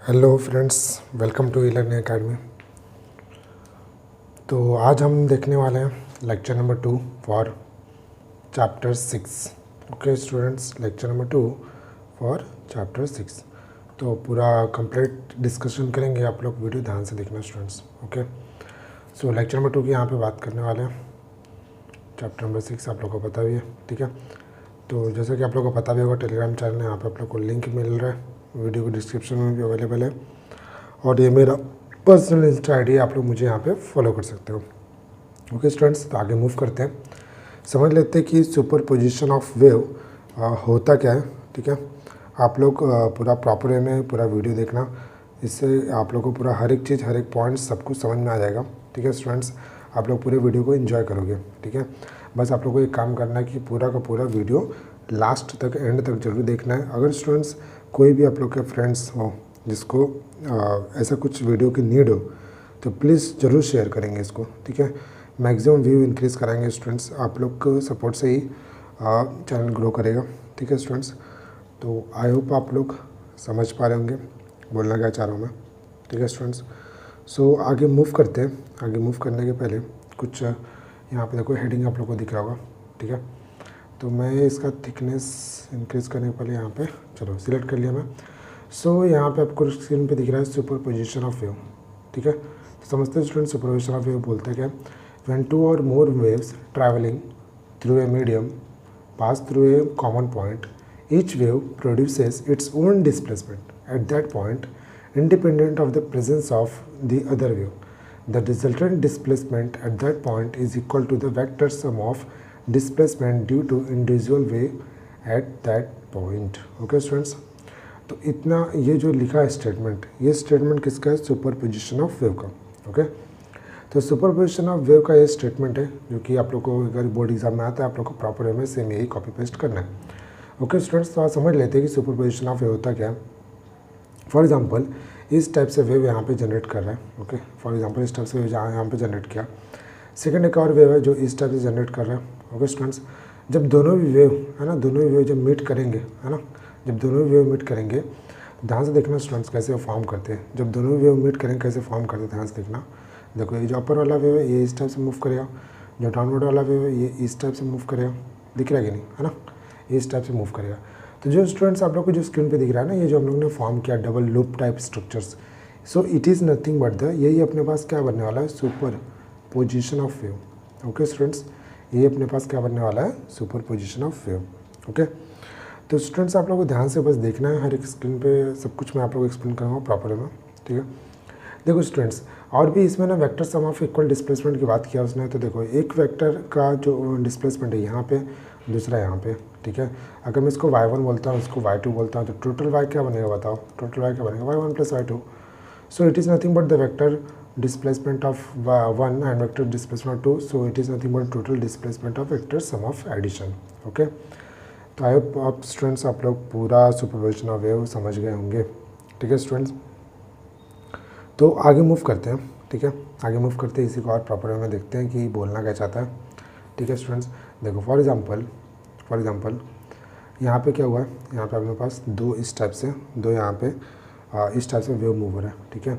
Hello friends, welcome to E learning academy. तो आज हम देखने वाले हैं lecture number 2 for chapter 6। Okay students, lecture number 2 for chapter 6। तो पूरा कंप्लीट डिस्कशन करेंगे, आप लोग वीडियो ध्यान से देखना स्टूडेंट्स। ओके, सो लेक्चर नंबर 2 की यहाँ पे बात करने वाले हैं। चैप्टर नंबर 6 आप लोग को पता भी है, ठीक है। तो जैसे कि आप लोग को पता भी होगा, टेलीग्राम चैनल है, यहाँ पे आप लोग को लिंक मिल रहा है, वीडियो को डिस्क्रिप्शन में भी अवेलेबल है। और ये मेरा पर्सनल इंस्टा आई डी, आप लोग मुझे यहाँ पे फॉलो कर सकते हो। ओके स्टूडेंट्स, तो आगे मूव करते हैं, समझ लेते हैं कि सुपर पोजिशन ऑफ वेव होता क्या है, ठीक है। आप लोग पूरा प्रॉपर वे में पूरा वीडियो देखना, इससे आप लोग को पूरा हर एक चीज़, हर एक पॉइंट सब कुछ समझ में आ जाएगा, ठीक है स्टूडेंट्स। आप लोग पूरे वीडियो को एंजॉय करोगे, ठीक है। बस आप लोग को एक काम करना है कि पूरा का पूरा वीडियो लास्ट तक, एंड तक जरूर देखना है। अगर स्टूडेंट्स कोई भी आप लोग के फ्रेंड्स हो जिसको ऐसा कुछ वीडियो की नीड हो, तो प्लीज़ ज़रूर शेयर करेंगे इसको, ठीक है। मैक्सिमम व्यू इंक्रीज़ कराएंगे स्टूडेंट्स, आप लोग को सपोर्ट से ही चैनल ग्रो करेगा, ठीक है स्टूडेंट्स। तो आई होप आप लोग समझ पा रहे होंगे बोलना क्या चाह रहा हूँ मैं, ठीक है स्टूडेंट्स। सो आगे मूव करते हैं। आगे मूव करने के पहले कुछ यहाँ पे देखो हेडिंग आप लोग को दिख रहा होगा, ठीक है। तो मैं इसका थिकनेस इंक्रीज़ करने के पहले यहाँ पे चलो सिलेक्ट कर लिया मैं। सो यहाँ पे आपको स्क्रीन पे दिख रहा है सुपर पोजिशन ऑफ वेव, ठीक है। तो समझते हैं student, super position of wave बोलते हैं क्या, when two or more waves travelling through a medium pass through a common point, each wave produces its own displacement at that point independent of the presence of the other wave. The resultant displacement at that point is equal to the vector sum of displacement due to individual wave at that point. Okay students, तो इतना ये जो लिखा है statement, ये statement किसका है, super position of wave का। ओके, तो सुपर पोजिशन ऑफ वेव का ये स्टेटमेंट है जो कि आप लोग को अगर बोर्ड एग्जाम में आता है, आप लोग को प्रॉपर वे में सेम यही कॉपी पेस्ट करना है। ओके स्टूडेंट्स, तो आप समझ लेते हैं कि सुपर पोजिशन ऑफ वेव होता क्या है। फॉर एग्जांपल इस टाइप से वेव यहाँ पे जनरेट कर रहा है। ओके, फॉर एग्जांपल इस टाइप से वेव यहाँ पे जनरेट किया। सेकंड एक और वेव है जो इस टाइप से जनरेट कर रहा है। ओके स्टूडेंट्स, जब दोनों भी वेव है ना, दोनों भी वेव जब मीट करेंगे, है ना, जब दोनों भी वेव मीट करेंगे, ध्यान से देखना स्टूडेंट्स कैसे फॉर्म करते हैं। जब दोनों वेव मीट करेंगे कैसे फॉर्म करते हैं, ध्यान से देखना। देखो ये जो अपर वाला वेव है ये इस टाइप से मूव करेगा, जो डाउनवर्ड वाला वेव है ये इस टाइप से मूव करेगा, दिख रहा है कि नहीं, है ना, ये इस टाइप से मूव करेगा। तो जो स्टूडेंट्स आप लोग को जो स्क्रीन पे दिख रहा है ना, ये जो हम लोग ने फॉर्म किया double loop type structures, so it is nothing but the, यही अपने पास क्या बनने वाला है, super position of wave. Okay students, ये अपने पास क्या बनने वाला है, super position of wave. Okay, तो स्टूडेंट्स आप लोग को ध्यान से बस देखना है, हर एक स्क्रीन पे सब कुछ मैं आप लोग को एक्सप्लेन करूँगा प्रॉपर में, ठीक है। देखो स्टूडेंट्स, और भी इसमें ना vector sum of equal displacement की बात किया उसने। तो देखो एक वेक्टर का जो डिस्प्लेसमेंट है यहाँ पे, दूसरा यहाँ पे, ठीक है। अगर मैं इसको y1 बोलता हूँ, इसको y2 बोलता हूँ, तो टोटल y क्या बनेगा बताओ, टोटल y क्या बनेगा, y1 plus y2। So it is nothing but the vector displacement of 1 and vector displacement of 2, so it is nothing but total displacement of vector sum of addition. Okay, तो I hope आप students आप लोग पूरा superposition of wave समझ गए होंगे, ठीक है स्टूडेंट्स। तो आगे मूव करते हैं, ठीक है। आगे मूव करते हैं, इसी को और प्रॉपर वे में देखते हैं कि बोलना क्या चाहता है, ठीक है स्टूडेंट्स। देखो फॉर एग्जांपल यहाँ पे क्या हुआ है, यहाँ पे अपने पास दो इस टाइप से, दो यहाँ पे इस टाइप से वेव मूव हो रहा है, ठीक है।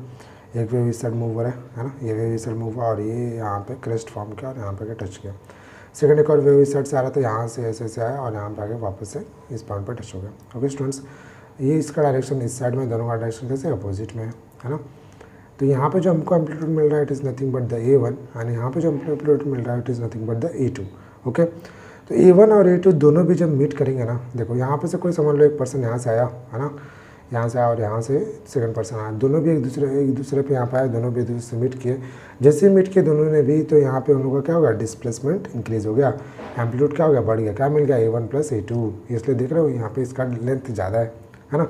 एक वेव इस साइड मूव हो रहा है ना, ये वेव इस साइड मूव हुआ और ये यहाँ पे क्रेस्ट फॉर्म किया और यहाँ पे क्या टच किया। सेकंड एक और वेव इस साइड से आ रहा था, यहाँ से ऐसे ऐसे आया और यहाँ पे आके वापस से इस पॉइंट पर टच हो गया। ओके स्टूडेंट्स, ये इसका डायरेक्शन इस साइड में, दोनों का डायरेक्शन कैसे अपोजिट में है ना। तो यहाँ पे जो हमको एम्पलीट्यूड मिल रहा है it is nothing but the A1, and यहाँ पे जो एम्पलीट्यूड मिल रहा है it is nothing but the A2। Okay, तो A1 और A2 दोनों भी जब मीट करेंगे ना, देखो यहाँ पे से कोई समझ लो एक पर्सन यहाँ से आया है ना, यहाँ से आया और यहाँ से सेकंड पर्सन आया, दोनों भी एक दूसरे पे यहाँ पे आए, दोनों भी एक दूसरे से मीट किए। जैसे मीट किए दोनों ने भी, तो यहाँ पे उन लोगों का क्या होगा, डिस्प्लेसमेंट इंक्रीज हो गया, एम्पलीट्यूड क्या हो गया, बढ़ गया, क्या मिल गया, A1 प्लस A2। इसलिए देख रहे हो यहाँ पे इसका लेंथ ज़्यादा है ना।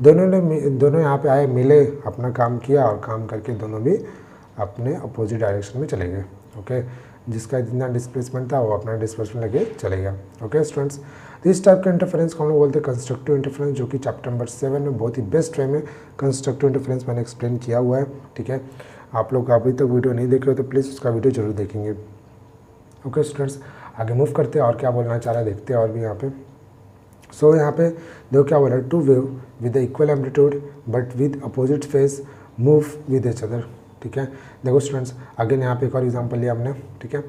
दोनों यहाँ पे आए, मिले, अपना काम किया और काम करके दोनों भी अपने अपोजिट डायरेक्शन में चले गए। ओके, जिसका जितना डिस्प्लेसमेंट था वो अपना डिस्प्लेसमेंट लेके चले गया। ओके स्टूडेंट्स, तो इस टाइप के इंटरफेरेंस को हम लोग बोलते हैं कंस्ट्रक्टिव इंटरफेरेंस, जो कि चैप्टर नंबर 7 में बहुत ही बेस्ट वे में कंस्ट्रक्टिव इंटरफेरेंस मैंने एक्सप्लेन किया हुआ है, ठीक है। आप लोग अभी तक वीडियो नहीं देखे हो तो प्लीज़ उसका वीडियो जरूर देखेंगे। ओके स्टूडेंट्स, आगे मूव करते हैं और क्या बोलना चाह रहा है देखते हैं और भी यहाँ पे। सो यहाँ पे देखो क्या बोला, two wave with the equal amplitude but with opposite phase move with each other. ठीक है, देखो स्टूडेंट्स अगेन यहाँ पे एक और एग्जांपल लिया हमने। ठीक है,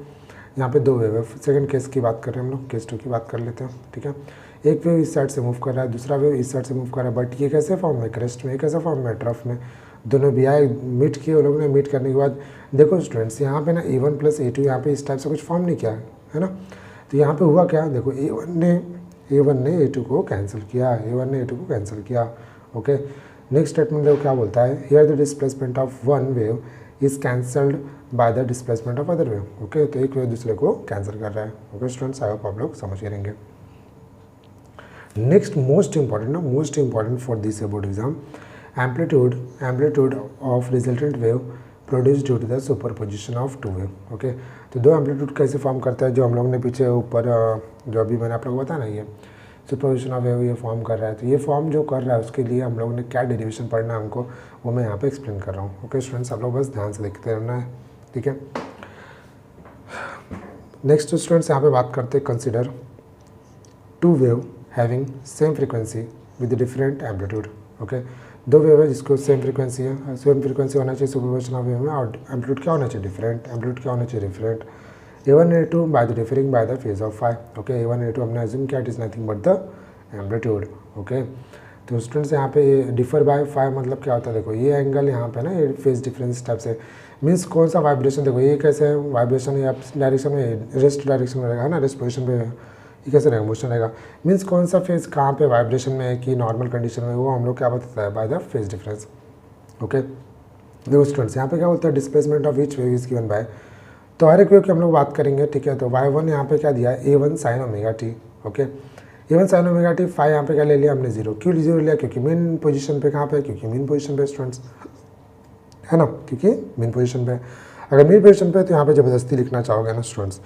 यहाँ पे दो वेव है, सेकंड केस की बात कर रहे हैं हम लोग, केस 2 की बात कर लेते हैं। ठीक है, एक वेव इस साइड से मूव कर रहा है, दूसरा वेव इस साइड से मूव कर रहा है, बट ये कैसे फॉर्म में, क्रेस्ट में, कैसे फॉर्म में, ट्रफ में। दोनों भी आए, मीट किए, वो लोगों ने मीट करने के बाद देखो स्टूडेंट्स यहाँ पे ना A1 प्लस A2 यहाँ पे इस टाइप से कुछ फॉर्म नहीं किया है ना। तो यहाँ पे हुआ क्या, देखो A1 ने A2 को कैंसिल किया, A1 ने A2 को कैंसिल किया। ओके, नेक्स्ट स्टेटमेंट देखो क्या बोलता है, here the displacement of one wave is cancelled by the displacement of other wave. Okay, तो एक वेव दूसरे को कैंसिल कर रहा है। ओके स्टूडेंट्स, आई होप आप लोग समझ करेंगे। Next most important for this board exam, amplitude of resultant wave produce due to the superposition of two wave. Okay, तो दो एम्पलीट्यूड कैसे फॉर्म करता है, जो हम लोगों ने पीछे ऊपर जो अभी मैंने आप लोगों को बताया ना, ये सुपरपोजिशन ऑफ वेव ये फॉर्म कर रहा है। तो ये फॉर्म जो कर रहा है उसके लिए हम लोगों ने क्या डेरिवेशन पढ़ना है हमको, वो मैं यहाँ पे एक्सप्लेन कर रहा हूँ। ओके स्टूडेंट्स, आप लोग बस ध्यान से देखते रहना है। ठीक है, नेक्स्ट स्टूडेंट्स यहाँ पे बात करते हैं, consider two wave having same frequency with different amplitude. Okay, दो वेव है जिसको सेम फ्रीक्वेंसी है, सेम फ्रीक्वेंसी होना चाहिए सुपरपोजिशन ऑफ वेव में, और एम्पलीट्यूड क्या होना चाहिए, डिफरेंट, एम्पलीट्यूड क्या होना चाहिए, different. A1 A2 by the differing by the phase of phi. Okay, A1 A2 हमने अज्यूम किया it is nothing but the amplitude. Okay, तो स्टूडेंट्स यहाँ पे डिफर बाय फाई मतलब क्या होता है, देखो ये एंगल यहाँ पे ना ये फेज डिफरेंस टाइप से, मीन्स कौन सा वाइब्रेशन, देखो ये कैसे वाइब्रेशन या डायरेक्शन में, रेस्ट डायरेक्शन में रहेगा ना, रेस्ट पोजिशन पे ये कैसे रहेगा, मोशन रहेगा, मीन्स कौन सा फेज कहाँ पे वाइब्रेशन में है कि नॉर्मल कंडीशन में, वो हम लोग क्या बताता है, bye the phase difference. Okay, देखो स्टूडेंट्स यहाँ पे क्या बोलता है, displacement of each wave is given by, तो हर एक वेव की हम लोग बात करेंगे। ठीक है, तो y1 यहाँ पे क्या दिया है, A1 sine omega t. Okay, A1 sine omega t, phi यहाँ पे क्या ले लिया हमने, 0। क्यों 0 लिया, क्योंकि मेन पोजीशन पे, कहाँ पे, क्योंकि मेन पोजीशन पे स्टूडेंट्स है ना, क्योंकि मेन पोजीशन पे। अगर मेन पोजीशन पे तो यहाँ पे ज़बरदस्ती लिखना चाहोगे ना स्टूडेंट्स,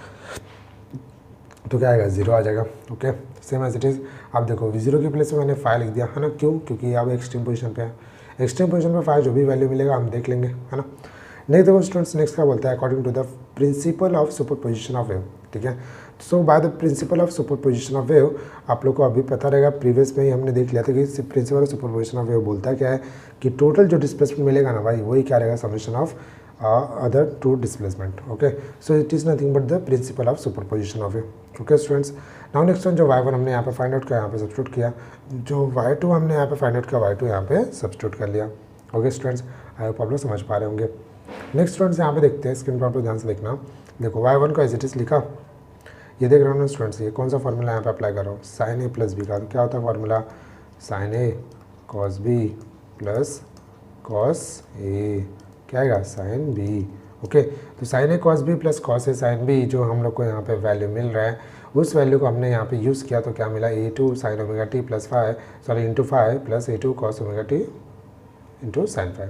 तो क्या आएगा, 0 आ जाएगा। Okay, same as it is. आप देखो 0 के प्लेस में मैंने फाई लिख दिया है ना, क्यों, क्योंकि आप एक्सट्रीम पोजीशन पे है, एक्सट्रीम पोजीशन पे फाई जो भी वैल्यू मिलेगा हम देख लेंगे, है ना। नहीं देखो स्टूडेंट्स, नेक्स्ट क्या बोलता है, according to the principle of superposition of wave. ठीक है, so by the principle of superposition of wave, आप लोग को अभी पता रहेगा, प्रीवियस में ही हमने देख लिया था कि principal of superposition of wave बोलता है क्या है, कि टोटल जो डिस्प्लेसमेंट मिलेगा ना भाई, वही क्या रहेगा, summation of other two displacement. Okay, so it is nothing but the principle of superposition of wave. Okay students, now next one, जो y1 हमने यहाँ पे फाइंड आउट किया, यहाँ पे सब्स्टिट्यूट किया, जो y2 हमने यहाँ पे फाइंड आउट किया, y2 यहाँ पे सब्स्टिट्यूट कर लिया। ओके स्टूडेंट्स, आई होप आप लोग समझ पा रहे होंगे। नेक्स्ट स्टूडेंट्स यहाँ पे देखते हैं, स्क्रीन पर आप लोग ध्यान से देखना। देखो y1 को एज इट इज़ लिखा, ये देख रहे हो ना स्टूडेंट्स, ये कौन सा फॉर्मूला यहाँ पे अप्लाई कर रहा हूँ, साइन ए प्लस बी का। तो क्या होता है formula, sign A cos B plus cos ए, क्या आएगा, साइन बी। ओके, तो sign A cos B plus cos A sine B, जो हम लोग को यहाँ पे वैल्यू मिल रहा है, उस वैल्यू को हमने यहाँ पे यूज़ किया, तो क्या मिला, A2 sine omega t plus phi, sorry into phi plus A2 cos omega t into sine phi.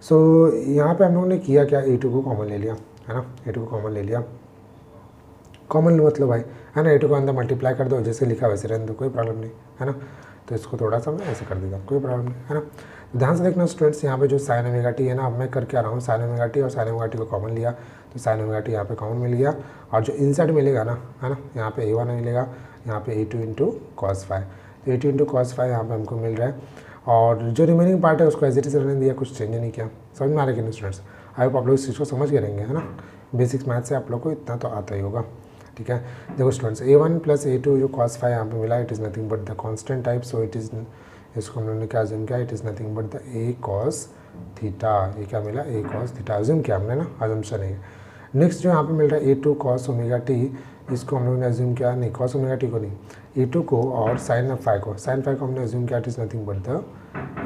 So यहाँ पे हम लोगों ने किया क्या, A2 को कॉमन ले लिया, है ना, A2 को कॉमन ले लिया, कॉमन मतलब भाई है ना, A2 को अंदर मल्टीप्लाई कर दो, जैसे लिखा वैसे रहने दो, कोई प्रॉब्लम नहीं, है ना। तो इसको थोड़ा सा मैं ऐसे कर देता हूँ, कोई प्रॉब्लम नहीं, है ना। ध्यान से देखना स्टूडेंट्स, यहाँ पे जो साइन ओमेगा टी है ना, अब मैं करके आ रहा हूँ, साइन ओमेगा टी और साइन ओमेगा टी को कॉमन लिया, तो साइन ओमेगा टी यहाँ पे कॉमन मिल गया, और जो इनसाइड मिलेगा ना, है ना, यहाँ पे A1 मिलेगा, यहाँ पे A2 इंटू कॉस फाई, तो A2 इंटू कॉस फाई यहाँ पे हमको मिल रहा है, और जो रिमेनिंग पार्ट है उसको एज इट इज रहने दिया, कुछ चेंज नहीं किया। समझ में आ रहा है कि नहीं स्टूडेंट्स, आई होप आप लोग इस चीज़ को समझ के रहेंगे, है ना। बेसिक्स मैथ से आप लोग को इतना तो आता ही होगा। ठीक है, देखो स्टूडेंट्स, A1 प्लस A2 जो कॉस फाई यहाँ पे मिला, it is nothing but the constant type, so it is, इसको हम लोगों ने क्या अज्यूम किया, it is nothing but the A cos theta. ये क्या मिला, A कॉस थीटा अज्यूम किया हमने ना, अजम्पशन है। नेक्स्ट जो यहाँ पे मिल रहा है A2 कॉस ओमेगा टी, इसको हम लोगों ने अज्यूम किया, नहीं कॉस ओमेगा टी को नहीं, A2 को और साइन फाई को, साइन फाई को हमने अज्यूम किया, it is nothing but the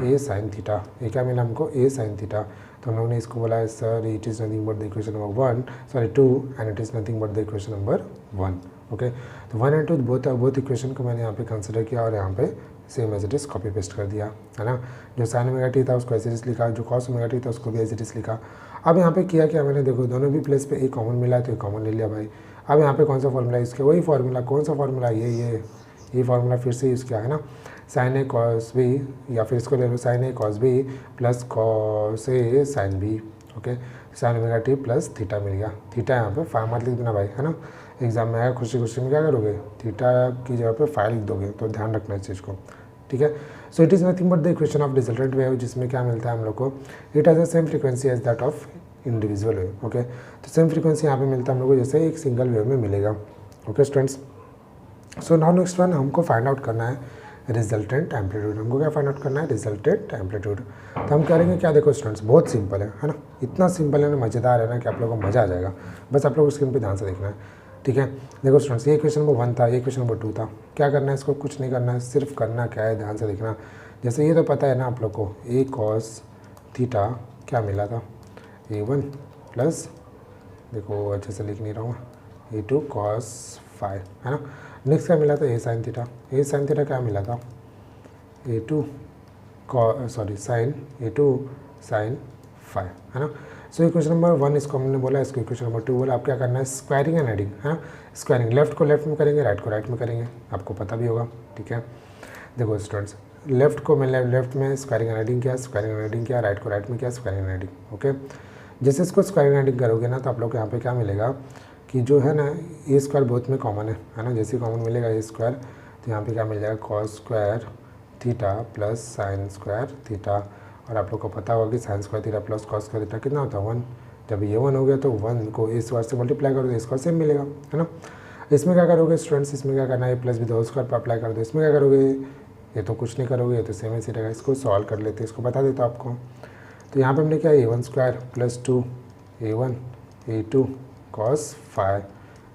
A sine theta. ये क्या मिला हमको, A साइन थीटा। तो हम लोगों ने इसको बोला है sir it is nothing but the equation number 1, sorry 2, and it is nothing but the equation number 1। Okay, तो 1 एंड 2 बोथ इक्वेशन को मैंने यहाँ पे कंसिडर किया, और यहाँ पे same as it is copy paste कर दिया, है ना। जो साइन ओमेगा टी था उसको एज इट इज़ लिखा, जो कॉस ओमेगा टी था उसको भी एज इट इज़ लिखा। अब यहाँ पे किया क्या मैंने, देखो दोनों भी प्लेस पे एक कॉमन मिला है, तो एक कॉमन ले लिया भाई। अब यहाँ पे कौन सा फॉर्मूला, इसके वही फॉर्मूला, कौन सा फॉर्मूला, ये फार्मूला फिर से यूज़ किया, है ना, साइन ए कॉस बी, या फिर इसको ले लो sine A cos B plus cos A sine B. Okay, sine omega t plus theta मिल गया, थीटा यहाँ पे फाई मत लिख देना भाई, है ना, एग्जाम में आएगा, खुशी खुशी में क्या करोगे, थीटा की जगह पे फाइव लिख दोगे, तो ध्यान रखना इस चीज़ को, ठीक है। So it is nothing but the equation of resultant wave, जिसमें क्या मिलता है हम लोग को, it has the same frequency as that of individual wave, okay. तो सेम फ्रीक्वेंसी यहाँ पे मिलता है हम लोग को जैसे एक सिंगल वेव में मिलेगा, okay students. So now next one हमको फाइंड आउट करना है रिजल्टेंट एम्पलीट्यूड। हमको क्या फाइंड आउट करना है, रिजल्टेंट एम्पलीट्यूड। तो हम करेंगे क्या, देखो स्टूडेंट्स बहुत सिंपल है ना, इतना सिंपल है ना, मज़ेदार है ना कि आप लोगों को मज़ा आ जाएगा, बस आप लोग स्क्रीन पे ध्यान से देखना है, ठीक है। देखो स्टूडेंट्स, ये क्वेश्चन नंबर 1 था, ये क्वेश्चन नंबर 2 था। क्या करना है, इसको कुछ नहीं करना है, सिर्फ करना क्या है, ध्यान से देखना। जैसे ये तो पता है ना आप लोग को, ए कॉस थीटा क्या मिला था, A1 प्लस, देखो अच्छे से लिख नहीं रहा हूँ, A2 कॉस 5, है ना। नेक्स्ट क्या मिला था, ए साइन थीटा, ए साइन थीटा क्या मिला था, A2 साइन A2 साइन 5, है ना। सो इक्वेशन नंबर 1 इसको हमने बोला, इसको इक्वेशन नंबर 2 बोला। अब क्या करना है, स्क्वायरिंग एंड एडिंग, है ना। स्क्वायरिंग लेफ्ट को लेफ्ट में करेंगे, राइट को राइट में करेंगे, आपको पता भी होगा, ठीक है। देखो स्टूडेंट्स, लेफ्ट को मैंने लेफ्ट में स्क्वायरिंग एंड एडिंग किया, स्क्वायरिंग एंड एडिंग किया, राइट को राइट में किया, स्क्वायरिंग एंड एडिंग, ओके। जैसे इसको स्क्वायरिंग एंड एडिंग करोगे ना, तो आप लोग को यहाँ पे क्या मिलेगा कि जो है ना, ए स्क्वायर बहुत में कॉमन है ना, जैसे कॉमन मिलेगा ए स्क्वायर, तो यहाँ पे क्या मिल जाएगा, cos square theta plus sine square theta. और आप लोग को पता होगा कि sine square theta plus cos square theta कितना होता है, 1। जब ये 1 हो गया तो 1 को ए स्क्वायर से मल्टीप्लाई करो तो ए स्क्वायर सेम मिलेगा, है ना। इसमें क्या करोगे स्टूडेंट्स, इसमें क्या करना है, ए प्लस बी होल स्क्वायर पर अप्लाई कर दो। इसमें क्या करोगे, ये तो कुछ नहीं करोगे, ये तो सेम ऐसे रहेगा। इसको सॉल्व कर लेते हैं, इसको बता देता हूँ आपको। तो यहाँ पर हमने क्या, A1 square plus 2 A1 A2 cos 5,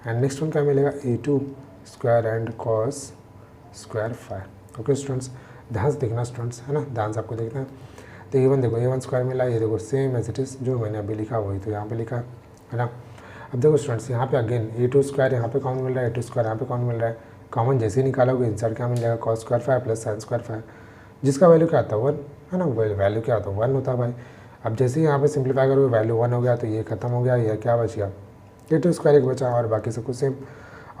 and next one क्या मिलेगा, A2 square and cos square 5, okay students. ध्यान से देखना स्टूडेंट्स, है ना, ध्यान से आपको देखना है। तो A1 देखो, A1 स्क्वायर मिला, ये देखो सेम एज इट इज़ जो मैंने अभी लिखा वही तो यहाँ पे लिखा है ना। अब देखो स्टूडेंट्स, यहाँ पे अगेन A2 स्क्वायर यहाँ पे कॉमन मिल रहा है, A2 स्क्वायर यहाँ पे कॉमन मिल रहा है। कॉमन जैसे ही निकालोगे आंसर क्या मिल जाएगा, cos square 5 plus sine square 5, जिसका वैल्यू क्या आता है 1, है ना। वैल्यू क्या होता है 1 होता है भाई। अब जैसे ही यहाँ पे सिंप्लीफाई करोगे वैल्यू 1 हो गया, तो ये खत्म हो गया, ये क्या बच गया, A2 स्क्वायर एक बचा और बाकी सब कुछ सेम।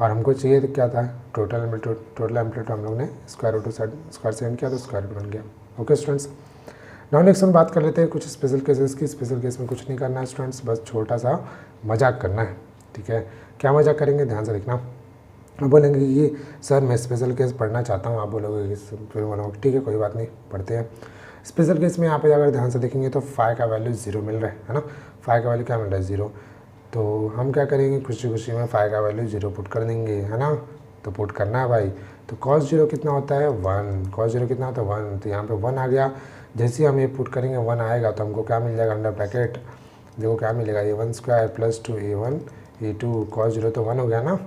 और हमको चाहिए तो क्या था, टोटल एम्पलीट्यूड हम लोग ने स्क्वायर रूट स्क्वायर से एंड किया तो स्क्वायर रूट बन गया, ओके स्टूडेंट्स। नाउ नेक्स्ट हम बात कर लेते हैं कुछ स्पेशल केसेस की। स्पेशल केस में कुछ नहीं करना है स्टूडेंट्स, बस छोटा सा मजाक करना है, ठीक है। क्या मजाक करेंगे, ध्यान से देखना। आप बोलेंगे कि सर मैं स्पेशल केस पढ़ना चाहता हूँ, आप बोलोगे फिर बोलोगे ठीक है कोई बात नहीं, पढ़ते हैं। स्पेशल केस में यहाँ पे अगर ध्यान से देखेंगे तो 5 का वैल्यू 0 मिल रहा है ना। 5 का वैल्यू क्या मिल रहा है, 0। तो हम क्या करेंगे, खुशी खुशी में 5 का वैल्यू 0 पुट कर देंगे, है ना। तो पुट करना है भाई। तो cos 0 कितना होता है, 1। cos 0 कितना होता है, 1। तो यहाँ पे 1 आ गया। जैसे ही हम ये पुट करेंगे 1 आएगा तो हमको क्या मिल जाएगा, अंडर ब्रैकेट देखो क्या मिलेगा, A1 square plus 2 A1 A2 cos 0 तो 1 हो गया ना।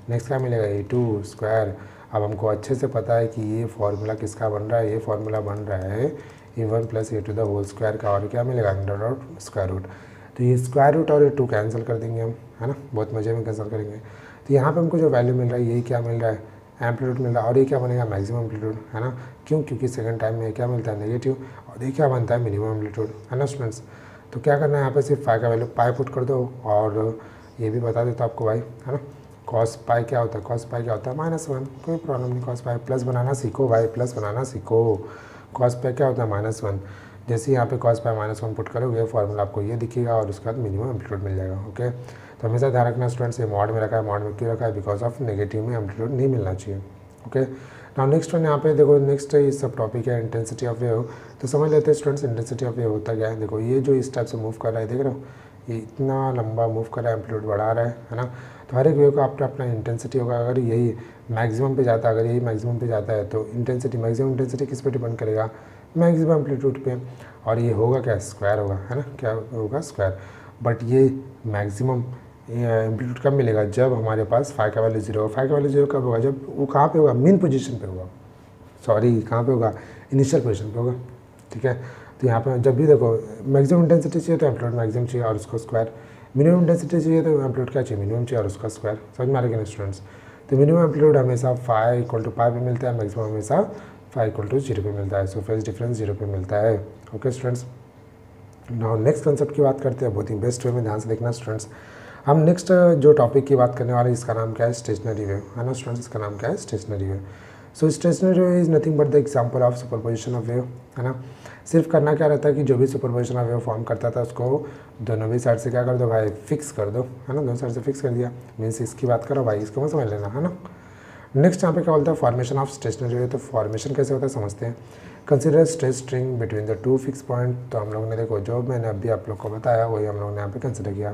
नेक्स्ट क्या मिलेगा, A2 स्क्वायर। अब हमको अच्छे से पता है कि ये फॉर्मूला किसका बन रहा है, ये फॉर्मूला बन रहा है A1 plus A2 the whole square का। और क्या मिलेगा, अंडर रूट स्क्वायर रूट। तो ये स्क्वायर रूट और ये 2 कैंसिल कर देंगे हम, है ना, बहुत मज़े में कैंसिल करेंगे। तो यहाँ पे हमको जो वैल्यू मिल रहा है यही क्या मिल रहा है, एम्पलीट्यूड मिल रहा है। और ये क्या बनेगा, मैक्सिमम एम्पलीट्यूड, है ना। क्यों, क्योंकि सेकंड टाइम में क्या मिलता है, नेगेटिव। और ये क्या बनता है, मिनिमम एम्पलीट्यूड, है ना स्टूडेंट्स। तो क्या करना है, यहाँ पे सिर्फ 5 का वैल्यू पाई पुट कर दो। और ये भी बता देता आपको भाई, है ना, कॉस पाई क्या होता है, कॉस पाई क्या होता है, -1। कोई प्रॉब्लम नहीं, कॉस पाई प्लस बनाना सीखो भाई, प्लस बनाना सीखो। कॉस पाई क्या होता है, -1। जैसे यहाँ पे cos पाई -1 पुट करोगे फॉर्मूला आपको ये दिखेगा और उसके बाद मिनिमम एम्पलीट्यूड मिल जाएगा, ओके। तो हमेशा ध्यान रखना स्टूडेंट्स, ये मॉड में रखा है, मॉड में क्यों रखा है, बिकॉज ऑफ नेगेटिव में एम्पलीट्यूड नहीं मिलना चाहिए, ओके। नाउ नेक्स्ट वन यहाँ पे देखो, नेक्स्ट ये सब टॉपिक है इंटेंसिटी ऑफ वेव। तो समझ लेते हैं स्टूडेंट्स इंटेंसिटी ऑफ वेव होता क्या है। देखो ये जो इस टाइप से मूव कर रहा है, देख रहे हो, ये इतना लंबा मूव कर रहा है, एम्पलीट्यूड बढ़ा रहा है ना। तो हर एक वेव का अपना अपना इंटेंसिटी होगा। अगर यही मैक्सिमम पे जाता है, अगर यही मैक्सिमम पे जाता है तो इंटेंसिटी, मैक्सिमम इंटेंसिटी किस पे डिपेंड करेगा, मैक्सिमम एम्पलीट्यूड पे। और ये होगा क्या, स्क्वायर होगा, है ना, क्या होगा, स्क्वायर। बट ये मैक्सिमम एम्पलीट्यूड कब मिलेगा, जब हमारे पास 5 का वैल्यू 0 होगा। 5 का वैल्यू 0 कब होगा, जब वो कहाँ पे होगा, मेन पोजीशन पे होगा, सॉरी कहाँ पे होगा, इनिशियल पोजीशन पे होगा, ठीक है। तो यहाँ पे जब भी देखो मैक्सिमम इंटेंसिटी चाहिए तो एम्पलीट्यूड मैक्सिमम चाहिए और उसको स्क्वायर, मिनिमम इंटेंसिटी चाहिए तो एम्पलीट्यूड क्या चाहिए, मिनिमम चाहिए और उसका स्क्वायर। समझ में आ रहा है स्टूडेंट्स। तो मिनिमम एम्पलीट्यूड हमेशा 5 = पाई पे मिलता है, मैक्सिमम हमेशा 5 = 0 पे मिलता है। सो फेज डिफरेंस 0 पे मिलता है, okay students. Now next concept की बात करते हैं, बहुत ही बेस्ट वे में, ध्यान से देखना स्टूडेंट्स। हम नेक्स्ट जो टॉपिक की बात करने वाले हैं इसका नाम क्या है, स्टेशनरी वेव, है ना स्टूडेंट्स। इसका नाम क्या है, stationary wave. So stationary wave is nothing but the example of superposition of wave, है ना। सिर्फ करना क्या रहता है कि जो भी सुपरपोजिशन ऑफ वेव फॉर्म करता था उसको दोनों भी साइड से क्या कर दो भाई, फिक्स कर दो, है ना। दोनों साइड से फिक्स कर दिया, मीन्स इसकी बात करो भाई, इसको मत समझ लेना, है ना। नेक्स्ट यहाँ पे क्या बोलता है, फॉर्मेशन ऑफ स्टेशनरी वेव। तो फॉर्मेशन कैसे होता है समझते हैं। Consider stress string between the two fix point. तो हम लोग ने देखो जो मैंने अभी आप लोग को बताया वही हम लोग ने यहाँ पे कंसिडर किया,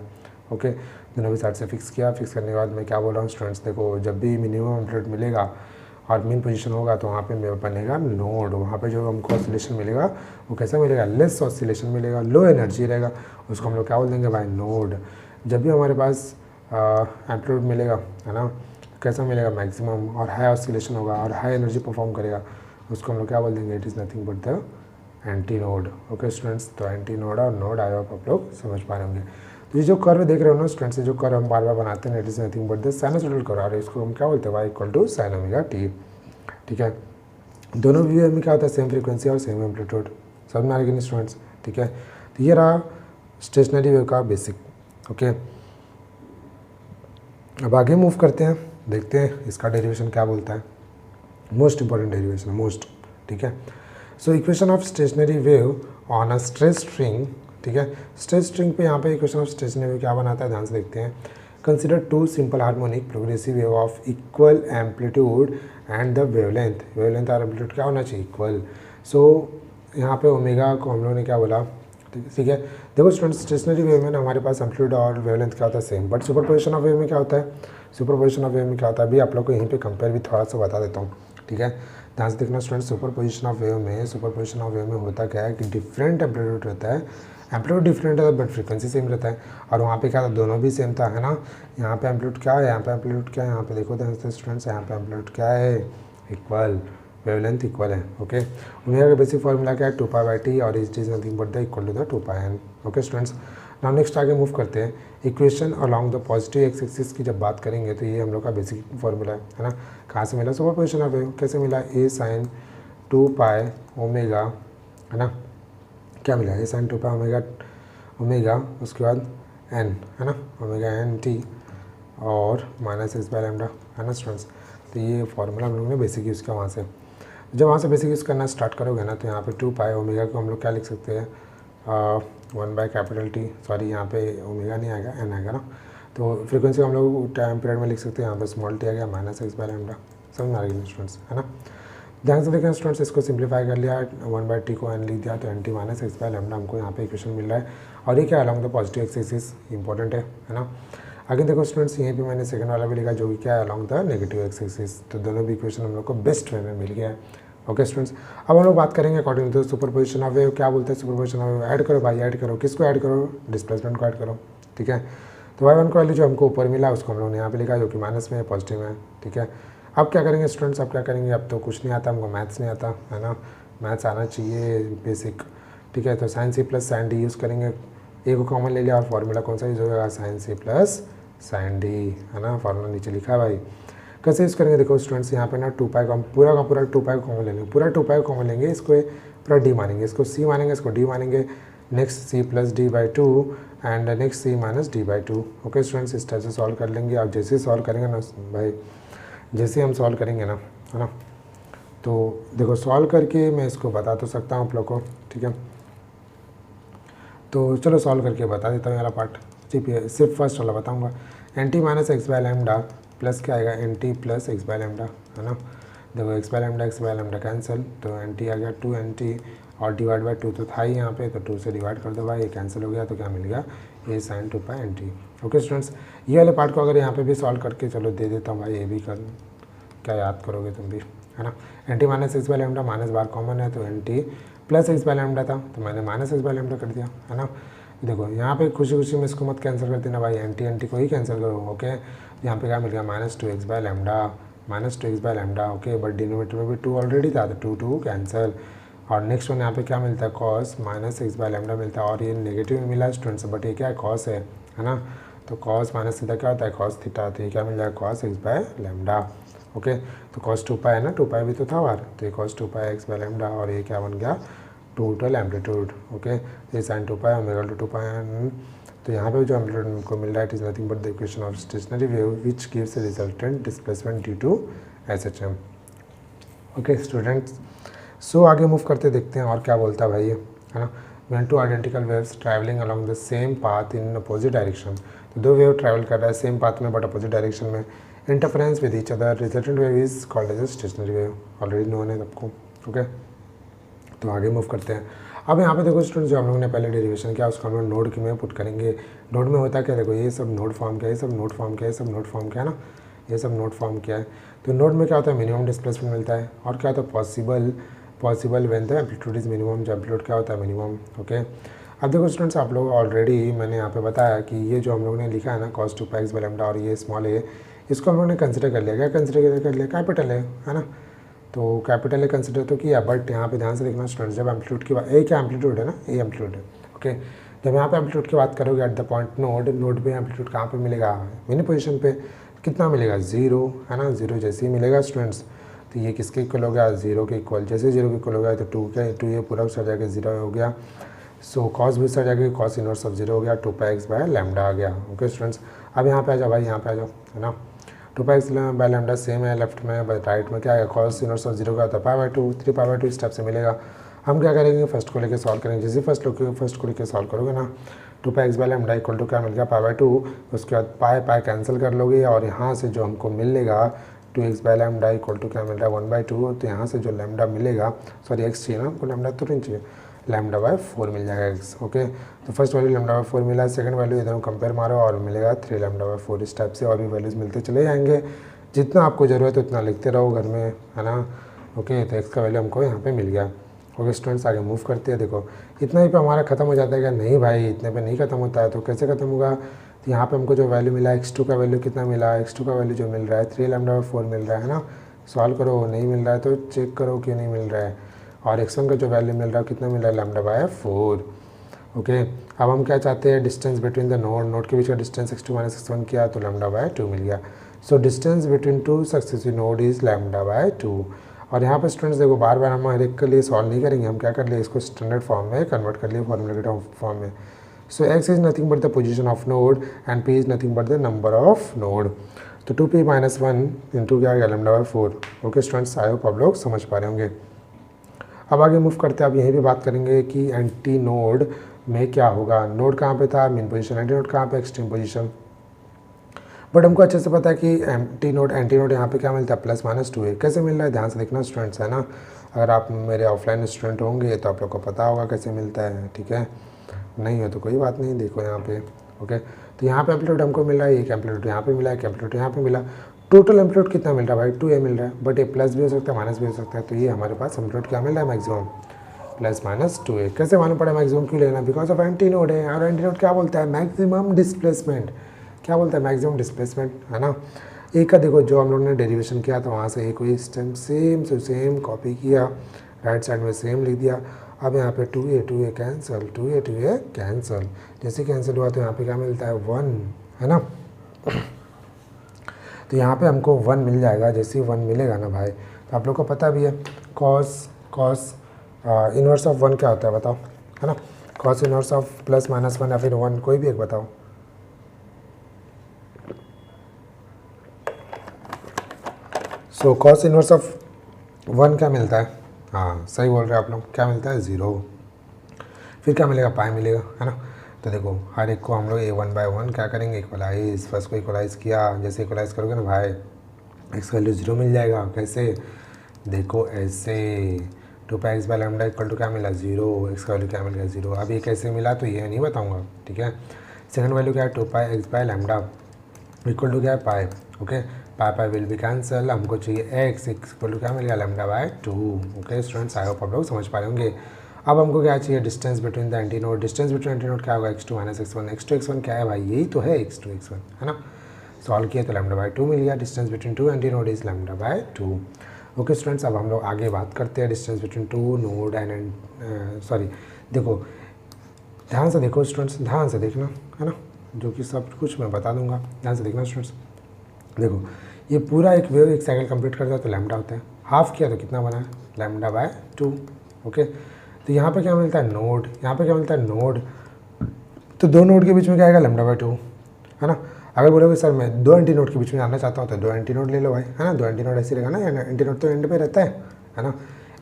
ओके। दोनों भी साइड से फिक्स किया। फिक्स करने के बाद मैं क्या बोल रहा हूँ स्टूडेंट्स, देखो जब भी मिनिमम एम्पलीट्यूड मिलेगा और मीन पोजीशन होगा तो वहाँ पे बनेगा नोड। वहाँ पे जो हमको ऑसिलेशन मिलेगा वो कैसा मिलेगा, लेस ऑसिलेशन मिलेगा, लो एनर्जी रहेगा, उसको हम लोग क्या बोल देंगे भाई, नोड। जब भी हमारे पास एम्पलीट्यूड मिलेगा, है ना, कैसा मिलेगा, मैक्सिमम, और हाई ऑसिलेशन होगा और हाई एनर्जी परफॉर्म करेगा, उसको हम लोग क्या बोल देंगे, it is nothing but the anti node. Okay students, तो एंटी नोड और नोड आई होप आप लोग समझ पा रहे होंगे। तो ये जो कर्व देख रहे हो ना स्टूडेंट्स, जो कर्व हम बार बार बनाते हैं, it is nothing but the sinusoidal curve, और इसको हम क्या बोलते हैं, y equal to sine omega t. ठीक है, दोनों वेव में क्या होता है, सेम फ्रीक्वेंसी और सेम एम्पलीट्यूड, समझ में आ रही स्टूडेंट्स। ठीक है, तो ये रहा स्टेशनरी वेव का बेसिक। ओके, अब आगे मूव करते हैं, देखते हैं इसका डेरिवेशन क्या बोलता है, मोस्ट इंपॉर्टेंट डेरिवेशन, मोस्ट। ठीक है, so equation of stationary wave on a stress string. ठीक है, स्ट्रेस स्ट्रिंग पे यहाँ पे इक्वेशन ऑफ स्टेशनरी वेव क्या बनाता है, ध्यान से देखते हैं। Consider two simple harmonic progressive wave of equal amplitude and the wavelength. Wavelength और एम्पलीट्यूड क्या होना चाहिए, इक्वल। सो यहाँ पे ओमेगा को हम लोगों ने क्या बोला, ठीक है। देखो स्टूडेंट्स, स्टेशनरी वेव में ना हमारे पास एम्पलीट्यूड और वेवलेंथ क्या होता है, same. But superposition of wave में क्या होता है, सुपरपोजिशन ऑफ वेव में क्या होता है, अभी आप लोग को यहीं पे कंपेयर भी थोड़ा सा बता देता हूँ। ठीक है, ध्यान से देखना स्टूडेंट, सुपरपोजिशन ऑफ वेव में होता क्या है कि डिफरेंट एम्पलीट्यूड रहता है, एम्पलीट्यूड डिफरेंट है बट फ्रीक्वेंसी सेम रहता है। और वहाँ पे क्या था, दोनों भी सेम था, है ना। यहाँ पे एम्पलीट्यूड क्या है, यहाँ पे एम्पलीट्यूड क्या है, यहाँ पे देखो ध्यान से स्टूडेंट्स, यहाँ पे एम्पलीट्यूड क्या है, इक्वल, वेवलेंथ इक्वल है। ओके, ओमेगा का बेसिक फॉर्मूला क्या है, 2π/t, और it is nothing but the equal to the 2πn। Okay students, now next आगे मूव करते हैं। Equation along the positive x axis की जब बात करेंगे तो ये हम लोग का बेसिक फॉर्मूला है ना। कहाँ से मिला, सुपरपोजिशन ऑफ वेव। कैसे मिला, a sin 2π ओमेगा, है ना, क्या मिला, a sin 2π ओमेगा, उसके बाद n, है ना, ओमेगा n t और -x/λ, है ना स्टूडेंट्स। तो ये फॉर्मूला हम लोग ने बेसिक यूज़ किया वहाँ से। जब वहाँ से बेसिक यूज़ करना स्टार्ट करोगे ना तो यहाँ पे 2π ओमेगा को हम लोग क्या लिख सकते हैं, 1/T, सॉरी यहाँ पे ओमेगा नहीं आएगा, n आएगा ना। तो फ्रीक्वेंसी हम लोग टाइम पीरियड में लिख सकते हैं, यहाँ पे स्मॉल t आ गया, -x/λ, समझ में आ रही स्टूडेंट्स, है ना। ध्यान से देखें स्टूडेंट्स, इसको सिंप्लीफाई कर लिया, 1/t को n लिख दिया, तो nt -x/λ हमको यहाँ पे इक्वेशन मिल रहा है। और ये क्या along the positive x axis, important है ना। आगे देखो स्टूडेंट्स, यहीं पे मैंने सेकंड वाला भी लिखा जो कि क्या है, along the negative x axis. तो दोनों भी इक्वेशन हम लोग को बेस्ट वे में मिल गया है। ओके स्टूडेंट्स, अब हम लोग बात करेंगे according to superposition of wave. क्या बोलते हैं सुपरपोजिशन ऑफ वेव, ऐड करो भाई, ऐड करो, किसको ऐड करो, डिस्प्लेसमेंट को ऐड करो। ठीक है, तो y1 का वैल्यू जो हमको ऊपर मिला उसको हम लोगों ने यहाँ पे लिखा जो कि माइनस में है, पॉजिटिव में है। ठीक है, अब क्या करेंगे स्टूडेंट्स, अब क्या करेंगे, अब तो कुछ नहीं आता हमको, मैथ्स नहीं आता, है ना, मैथ्स आना चाहिए बेसिक। ठीक है, तो sine C plus sine D use करेंगे, ए को कॉमन ले लिया और फॉर्मूला कौन सा यूज़ होगा, sine C plus sine D, है ना, फॉर्मूला नीचे लिखा है भाई। कैसे यूज़ करेंगे, देखो स्टूडेंट्स, यहाँ पे ना 2π का पूरा 2π को कॉमन ले लेंगे, पूरा 2π को कॉमन लेंगे, इसको पूरा डी मानेंगे, इसको सी मानेंगे, इसको डी मानेंगे, next C plus D and next C minus D. Okay students, इस टाइप से सॉल्व कर लेंगे। और जैसे ही सॉल्व करेंगे ना भाई, जैसे हम सॉल्व करेंगे ना, है ना, तो देखो सॉल्व करके मैं इसको बता तो सकता हूँ आप लोग को। ठीक है, तो चलो सॉल्व करके बता देता हूँ वाला पार्ट, सिर्फ फर्स्ट वाला बताऊँगा। nt -x/λ प्लस क्या आएगा, nt प्लस x/λ, है ना। देखो x/λ कैंसिल, तो nt आ गया 2nt और डिवाइड बाई 2 तो था ही यहाँ पे, तो 2 से डिवाइड कर दो भाई, ये कैंसिल हो गया, तो क्या मिल गया, a sin 2π nt। Okay students, ये वाले पार्ट को अगर यहाँ पे भी सॉल्व करके चलो दे देता हूँ भाई, ये भी कर, क्या याद करोगे तुम भी, है ना। nt -x/λ, माइनस बार कॉमन है तो nt प्लस x/λ था, तो मैंने -x/λ कर दिया, है ना। देखो यहाँ पे खुशी खुशी में इसको मत कैंसिल कर देना भाई, nt को ही कैंसिल करो। ओके, यहाँ पे क्या मिल गया, -2x/λ, ओके, बट डिनोमिनेटर में भी 2 ऑलरेडी था, तो 2 कैंसिल। और नेक्स्ट वन यहाँ पे क्या मिलता है, cos -x/λ मिलता है, और ये नेगेटिव में मिला स्टूडेंट्स, बट ये क्या है, cos है ना। तो cos माइनस थीटा क्या होता है, cos थीटा, तो ये क्या मिल जाएगा, cos x/λ। ओके, तो cos 2π है ना, 2π भी तो था बार, तो ये cos 2π x/λ, और ये क्या बन गया, टोटल एम्पलीट्यूड। ओके, ये sin 2π ओमेगा टू 2πn। तो यहाँ पे जो एम्पलीट्यूड हमको मिल रहा है, it is nothing but the equation of stationary wave which gives a resultant displacement due to SHM। Okay students, so आगे मूव करते देखते हैं और क्या बोलता है भाई ये, है ना। When two identical waves travelling along the same path in opposite direction, तो दो वेव ट्रैवल कर रहा है सेम पाथ में बट अपोजिट डायरेक्शन में, interference with each other, resultant wave is called as stationary wave, already known है सबको। Okay, तो आगे मूव करते हैं। अब यहाँ पे देखो स्टूडेंट्स, जो हम लोगों ने पहले डेरिवेशन किया उसको हम लोग नोड की में पुट करेंगे। नोड में होता क्या, देखो ये सब नोड फॉर्म किया, ये सब नोड फॉर्म किया, ये सब नोड फॉर्म किया ना, ये सब नोड फॉर्म किया है। तो नोड में क्या होता है, मिनिमम डिस्प्लेसमेंट मिलता है, और क्या होता है, possible when the amplitude is minimum, जो एम्पलीट्यूड क्या होता है, मिनिमम। ओके, अब देखो स्टूडेंट्स, आप लोग ऑलरेडी मैंने यहाँ पे बताया कि ये जो हम लोगों ने लिखा है ना cos 2πx बाय लैम्डा, और ये स्मॉल ए, इसको हम लोगों ने कंसिडर कर लिया। क्या कंसिडर कर लिया, कैपिटल है ना। तो कैपिटल ए कंसिडर तो किया, बट यहाँ पे ध्यान से देखना स्टूडेंट्स, जब एम्पलीट्यूड की बात, ए क्या एम्पलीट्यूड है ना, ए एम्पलीट्यूड है। ओके, जब यहाँ पे एम्पलीट्यूड की बात करोगे at the point node, node पे एम्पलीट्यूड कहाँ पे मिलेगा, मिनी पोजीशन पे, कितना मिलेगा, 0, है ना। 0 जैसे ही मिलेगा स्टूडेंट्स, तो ये किसके इक्वल हो गया, 0 के इक्वल। जैसे 0 के इक्वल हो गया तो 2 ये पूरा सर जाके 0 हो गया। सो कॉस भी सर जाके कॉस इनवर्स ऑफ 0 हो गया, 2πx बाय लैम्डा आ गया। ओके स्टूडेंट्स, अब यहाँ पे आ जाओ भाई, यहाँ पे आ जाओ, है ना। 2πx बाय लैम्डा सेम है, लेफ्ट में बट राइट में क्या है, कॉस इनवर्स ऑफ 0 का होता है π/2, 3π/2 स्टेप से मिलेगा। हम क्या करेंगे, फर्स्ट को लेके सॉल्व करेंगे। जैसे फर्स्ट को लेके सॉल्व करोगे ना, 2πx by lambda equal to क्या मिल गया, π/2, उसके बाद पाई कैंसिल कर लोगे, और यहाँ से जो हमको मिलेगा 2x by lambda equal to क्या मिल रहा है, 1/2। तो यहाँ से जो लैम्डा मिलेगा, सॉरी x चाहिए ना हमको, लैम्डा तो नहीं चाहिए, लैम्डा बाय 4 मिल जाएगा x। ओके, तो फर्स्ट वैल्यू लैम्डा बाय 4 मिला, सेकंड वैल्यू इधर कंपेयर मारो और मिलेगा 3 लैम्डा बाय 4। इस टाइप से और भी वैल्यूज़ मिलते चले जाएंगे, जितना आपको ज़रूरत है उतना लिखते रहो घर में, है ना। ओके, तो x का वैल्यू हमको यहाँ पे मिल गया। ओके स्टूडेंट्स, आगे मूव करते हैं। देखो इतना ही पे हमारा खत्म हो जाता है क्या, नहीं भाई इतने पे नहीं खत्म होता है। तो कैसे खत्म होगा, तो यहाँ पे हमको जो वैल्यू मिला x2 का वैल्यू कितना मिला, x2 का वैल्यू जो मिल रहा है 3 लैम्डा बाय 4 मिल रहा है ना। सॉल्व करो, नहीं मिल रहा है तो चेक करो क्यों नहीं मिल रहा है। और x1 का जो वैल्यू मिल रहा है कितना मिल रहा है, लैम्डा बाय 4। ओके, अब हम क्या चाहते हैं, डिस्टेंस बिटवीन द नोड के बीच का डिस्टेंस x2 माइनस x1 किया तो लैम्डा बाय 2 मिल गया। So distance between 2 successive node is lambda by 2। और यहाँ पे स्टूडेंट्स देखो, बार बार हम हर एक के लिए सॉल्व नहीं करेंगे, हम क्या कर लिए, इसको स्टैंडर्ड फॉर्म में कन्वर्ट कर लिए, फॉर्मूलेटेड फॉर्म में। सो x is nothing but the position of node and p is nothing but the number of node. तो 2p माइनस 1 इंटू क्या आ गया, lambda by 4। Okay students, I hope आप लोग समझ पा रहे होंगे। अब आगे मूव करते हैं। अब यहीं भी बात करेंगे कि एंटी नोड में क्या होगा। नोड कहाँ पे था, मेन पोजीशन, एंटी नोड कहाँ पे, एक्सट्रीम पोजीशन। बट हमको अच्छे से पता है कि एंटी नोड यहाँ पे क्या मिलता है, +-2a। कैसे मिल रहा है, ध्यान से देखना स्टूडेंट्स, है ना। अगर आप मेरे ऑफलाइन स्टूडेंट होंगे तो आप लोग को पता होगा कैसे मिलता है, ठीक है। नहीं हो तो कोई बात नहीं, देखो यहाँ पे। ओके, तो यहाँ पे एम्पलीट्यूड हमको मिल रहा है, एक एम्पलीट्यूड यहाँ पे मिला है, एक एम्पलीट्यूड यहाँ पे मिला। टोटल एम्पलीट्यूड कितना मिल रहा है भाई, 2a मिल रहा है, बट ये प्लस भी हो सकता है माइनस भी हो सकता है। तो ये हमारे पास एम्पलीट्यूड क्या मिल रहा है, मैक्सिमम +-2a। कैसे मालूम पड़ा मैक्सिमम क्यों लेना, बिकॉज ऑफ एंटी नोड है, और एंटी नोड क्या बोलता है, मैक्सिमम डिस्प्लेसमेंट। क्या बोलता है, मैक्सिमम डिस्प्लेसमेंट, है ना। एक का देखो, जो हम लोग ने डेरिवेशन किया था वहाँ से एक वही सेम से सेम कॉपी किया, राइट साइड में सेम लिख दिया। अब यहाँ पे 2a कैंसिल, 2a कैंसिल, जैसे कैंसिल हुआ तो यहाँ पे क्या मिलता है, 1, है ना। तो यहाँ पे हमको 1 मिल जाएगा। जैसे ही 1 मिलेगा ना भाई, तो आप लोग को पता भी है कॉस इनवर्स ऑफ 1 क्या होता है बताओ, है ना। कॉस इनवर्स ऑफ +-1 या फिर 1, कोई भी एक बताओ। सो कॉस इनवर्स ऑफ 1 क्या मिलता है, हाँ सही बोल रहे हैं आप लोग, क्या मिलता है, 0। फिर क्या मिलेगा, पाई मिलेगा, है ना। तो देखो हर एक को हम लोग a1/1 क्या करेंगे, इक्वलाइज। फर्स्ट को इक्वलाइज किया, जैसे इक्वलाइज करोगे ना भाई, x वैल्यू 0 मिल जाएगा। कैसे, देखो ऐसे, 2πx by lambda equal to क्या मिला, 0, x का वैल्यू क्या मिल गया, 0। अब ये कैसे मिला तो ये नहीं बताऊँगा, ठीक है। सेकंड वैल्यू क्या है, 2πx by lambda equal to क्या है, pi. Okay, pi will be cancel, हमको चाहिए x इक्वल टू क्या मिल गया, lambda by 2। Okay students, I hope आप लोग समझ पा रहे होंगे। अब हमको क्या चाहिए, distance between the anti node. Distance between anti node क्या होगा, x2 minus x1। x2 x1 क्या है भाई, यही तो है x2 x1, है ना। सॉल्व किया तो लैम्डा बाय 2 मिल गया। Distance between 2 anti node is lambda by 2। Okay students, अब हम लोग आगे बात करते हैं distance between 2 node and sorry, देखो ध्यान से देखो स्टूडेंट्स, ध्यान से देखना, है ना, जो कि सब कुछ मैं बता दूंगा, ध्यान से देखना स्टूडेंट्स। देखो ये पूरा एक वेव एक साइकिल कंप्लीट करता है तो लैम्डा होता है, हाफ किया तो कितना बना है, लैम्डा बाय 2। ओके, तो यहाँ पे क्या मिलता है, नोड, यहाँ पे क्या मिलता है, नोड। तो दो नोड के बीच में क्या आएगा, लैम्डा बाय 2, है ना। अगर बोलोगे सर मैं दो एंटी नोड के बीच में आना चाहता हूँ तो दो एंटी नोड ले लो भाई, है ना। दो एंटी नोड ऐसे रहेगा ना, एंटी नोड तो एंड पे रहता है, है ना।